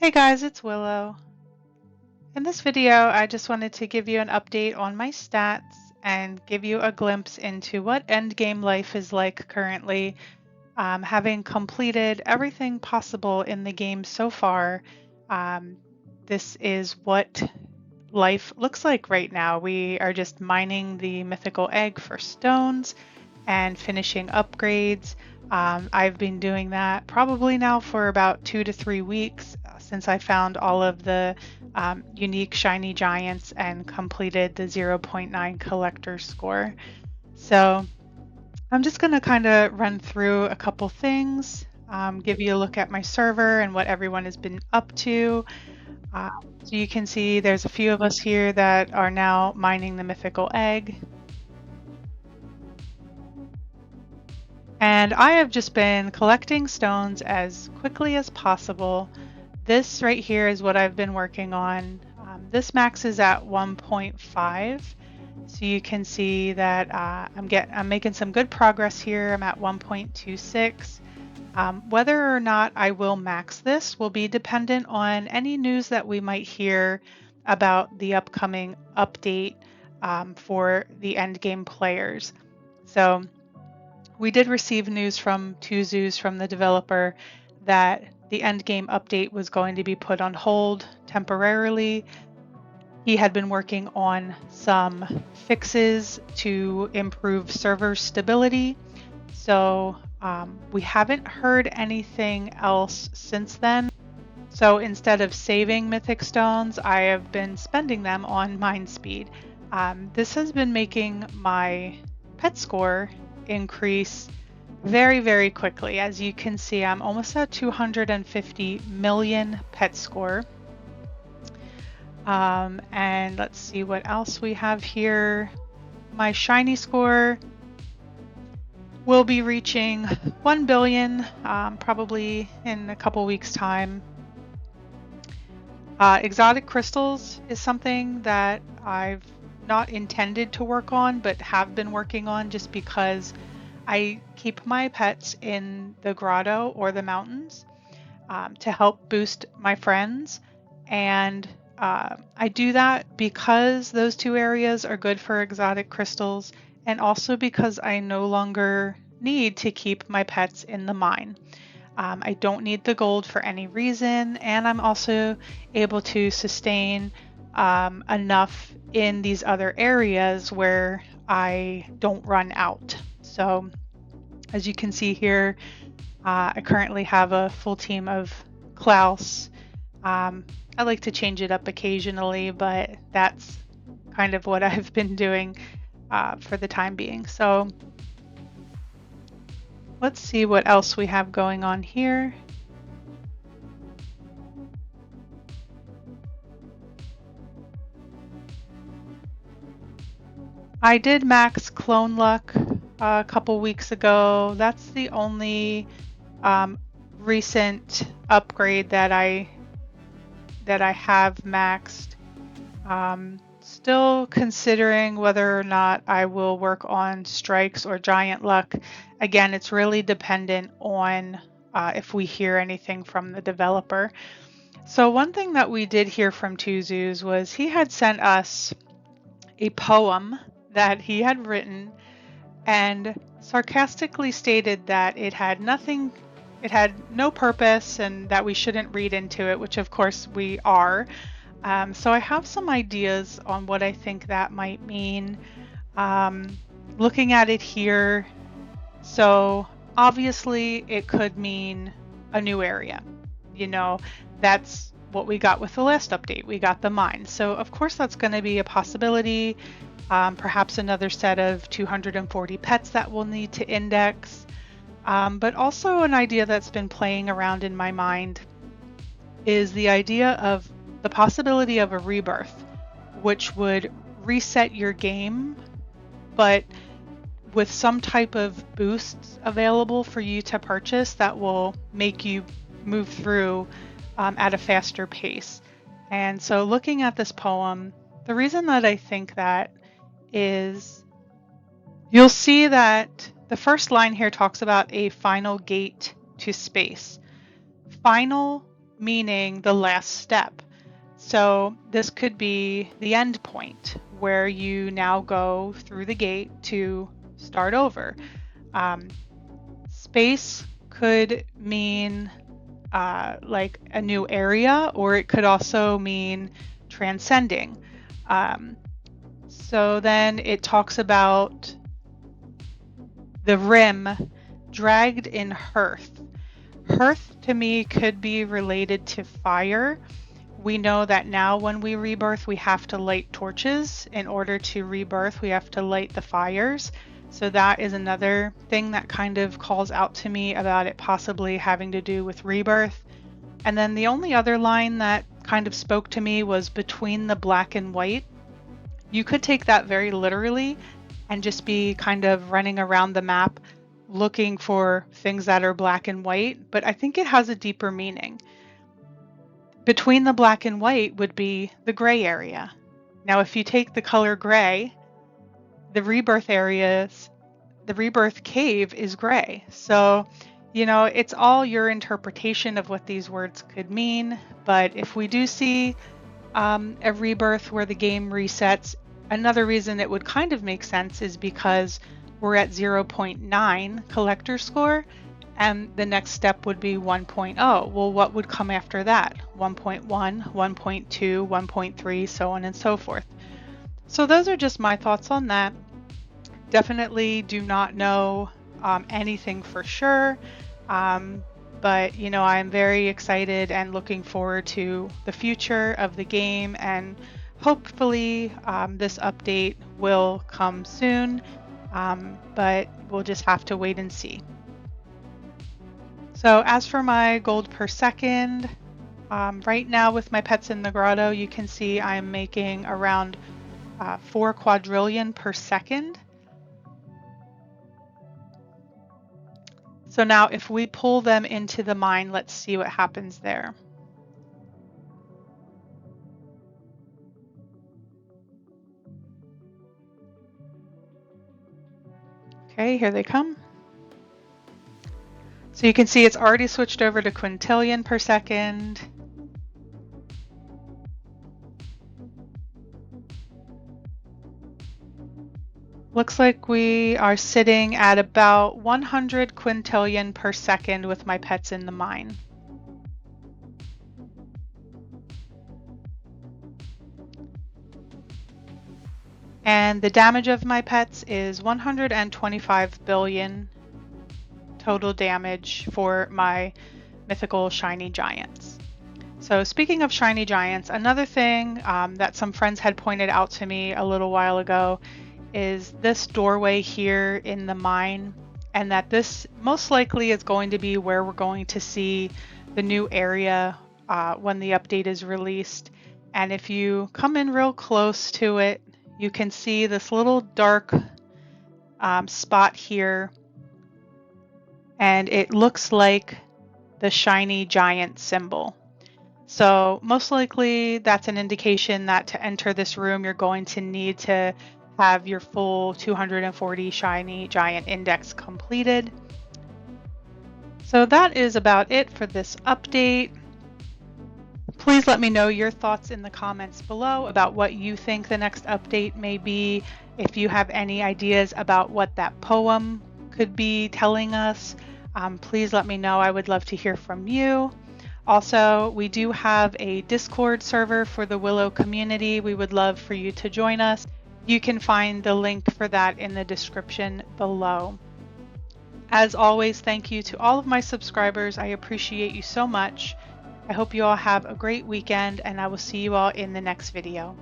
Hey guys, it's Willow. In this video, I just wanted to give you an update on my stats and give you a glimpse into what endgame life is like currently. Having completed everything possible in the game so far, um, this is what life looks like right now. We are just mining the mythical egg for stones and finishing upgrades. I've been doing that probably now for about 2 to 3 weeks since I found all of the unique shiny giants and completed the zero point 0.9 collector score. So I'm just going to kind of run through a couple things, give you a look at my server and what everyone has been up to. Uh, so you can see there's a few of us here that are now mining the mythical egg. And I have just been collecting stones as quickly as possible. This right here is what I've been working on. This maxes at 1.5. So you can see that I'm making some good progress here. I'm at 1.26. Whether or not I will max this will be dependent on any news that we might hear about the upcoming update for the endgame players. So we did receive news from TwoZoos, from the developer, that the endgame update was going to be put on hold temporarily. He had been working on some fixes to improve server stability. So we haven't heard anything else since then. So instead of saving mythic stones, I have been spending them on mine speed. This has been making my pet score increase very, very quickly. As you can see, I'm almost at 250 million pet score. And let's see what else we have here. My shiny score will be reaching 1 billion probably in a couple weeks time. Exotic crystals is something that I've not intended to work on, but have been working on just because I keep my pets in the grotto or the mountains to help boost my friends. And I do that because those two areas are good for exotic crystals, and also because I no longer need to keep my pets in the mine. I don't need the gold for any reason, and I'm also able to sustain enough in these other areas where I don't run out. So as you can see here, I currently have a full team of Klaus. I like to change it up occasionally, but that's kind of what I've been doing for the time being. So let's see what else we have going on here. I did max clone luck a couple weeks ago. That's the only recent upgrade that I have maxed. Still considering whether or not I will work on strikes or giant luck. Again, it's really dependent on if we hear anything from the developer. So one thing that we did hear from TwoZoos was he had sent us a poem that he had written and sarcastically stated that it had no purpose and that we shouldn't read into it, which of course we are. So I have some ideas on what I think that might mean. Looking at it here, so obviously it could mean a new area. You know, that's what we got with the last update. We got the mine. So of course that's going to be a possibility. Perhaps another set of 240 pets that we'll need to index. But also an idea that's been playing around in my mind is the idea of the possibility of a rebirth, which would reset your game, but with some type of boosts available for you to purchase that will make you move through at a faster pace. And so looking at this poem, the reason that I think that is you'll see that the first line here talks about a final gate to space. Final meaning the last step. So this could be the end point where you now go through the gate to start over. Space could mean like a new area, or it could also mean transcending. So then it talks about the rim dragged in hearth. Hearth to me could be related to fire. We know that now when we rebirth, we have to light torches. In order to rebirth, we have to light the fires. So that is another thing that kind of calls out to me about it possibly having to do with rebirth. And then the only other line that kind of spoke to me was between the black and white. You could take that very literally and just be kind of running around the map looking for things that are black and white, but I think it has a deeper meaning. Between the black and white would be the gray area. Now, if you take the color gray, the rebirth cave is gray. So, it's all your interpretation of what these words could mean. But if we do see a rebirth where the game resets, another reason it would kind of make sense is because we're at 0.9 collector score, and the next step would be 1.0. Well, what would come after that? 1.1, 1.2, 1.3, so on and so forth. So those are just my thoughts on that. Definitely do not know anything for sure, but I'm very excited and looking forward to the future of the game, and hopefully this update will come soon, but we'll just have to wait and see. So as for my gold per second, right now with my pets in the grotto, you can see I'm making around 4 quadrillion per second. So now if we pull them into the mine, let's see what happens there. Okay, here they come. So you can see it's already switched over to quintillion per second. Looks like we are sitting at about 100 quintillion per second with my pets in the mine. And the damage of my pets is 125 billion total damage for my mythical shiny giants. So speaking of shiny giants, another thing that some friends had pointed out to me a little while ago is this doorway here in the mine, and that this most likely is going to be where we're going to see the new area when the update is released. And if you come in real close to it, you can see this little dark spot here, and it looks like the shiny giant symbol. So most likely that's an indication that to enter this room, you're going to need to have your full 240 shiny giant index completed. So that is about it for this update. Please let me know your thoughts in the comments below about what you think the next update may be. If you have any ideas about what that poem could be telling us, please let me know. I would love to hear from you. Also, we do have a Discord server for the Willow community. We would love for you to join us. You can find the link for that in the description below. As always, thank you to all of my subscribers. I appreciate you so much. I hope you all have a great weekend, and I will see you all in the next video.